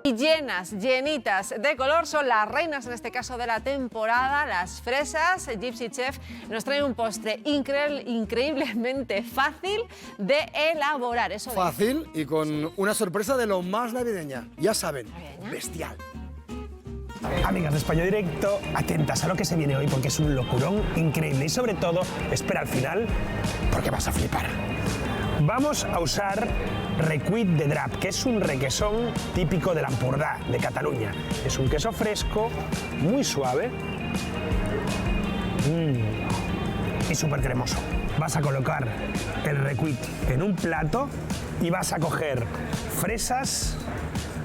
Y llenitas de color, son las reinas en este caso de la temporada, las fresas. Gypsy Chef nos trae un postre increíblemente fácil de elaborar. Eso Fácil y con una sorpresa de lo más navideña. Ya saben, ¿Navideña? bestial. Amigas de España Directo, atentas a lo que se viene hoy porque es un locurón increíble y sobre todo, espera al final porque vas a flipar. Vamos a usar recuit de drap, que es un requesón típico de l'Empordà, de Cataluña. Es un queso fresco, muy suave y súper cremoso. Vas a colocar el recuit en un plato y vas a coger fresas.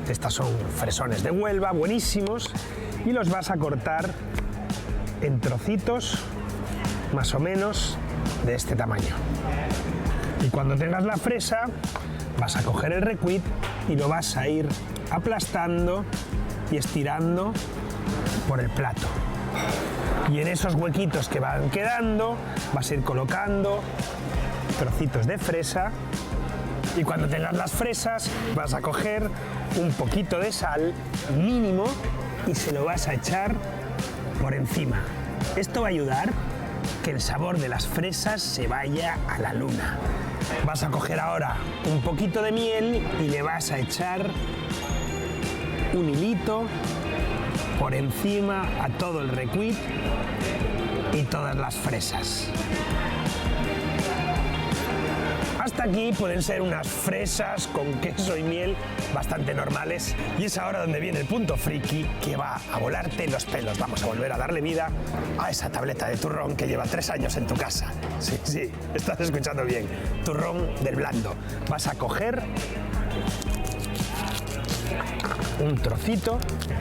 Estas son fresones de Huelva, buenísimos, y los vas a cortar en trocitos más o menos de este tamaño. Y cuando tengas la fresa, vas a coger el recuit y lo vas a ir aplastando y estirando por el plato. Y en esos huequitos que van quedando, vas a ir colocando trocitos de fresa. Y cuando tengas las fresas, vas a coger un poquito de sal mínimo y se lo vas a echar por encima. Esto va a ayudar que el sabor de las fresas se vaya a la luna. Vas a coger ahora un poquito de miel y le vas a echar un hilito por encima a todo el recuit y todas las fresas. Hasta aquí pueden ser unas fresas con queso y miel bastante normales. Y es ahora donde viene el punto friki que va a volarte los pelos. Vamos a volver a darle vida a esa tableta de turrón que lleva 3 años en tu casa. Sí, sí, estás escuchando bien. Turrón del blando. Vas a coger un trocito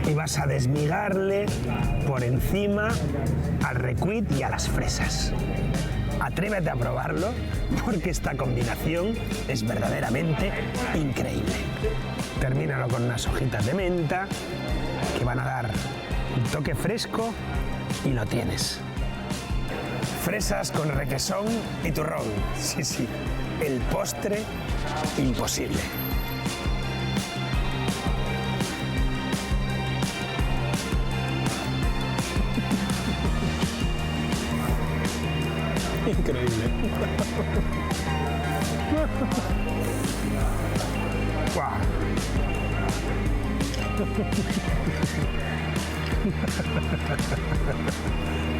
y vas a desmigarle por encima al recuit y a las fresas. Atrévete a probarlo porque esta combinación es verdaderamente increíble. Termínalo con unas hojitas de menta que van a dar un toque fresco y lo tienes. Fresas con requesón y turrón. Sí, sí, el postre imposible. Increíble. ¡Guau!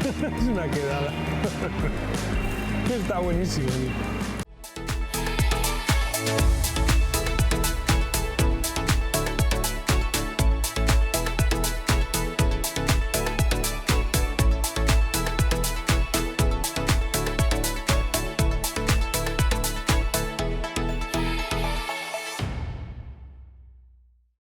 Es una quedada. Está buenísimo.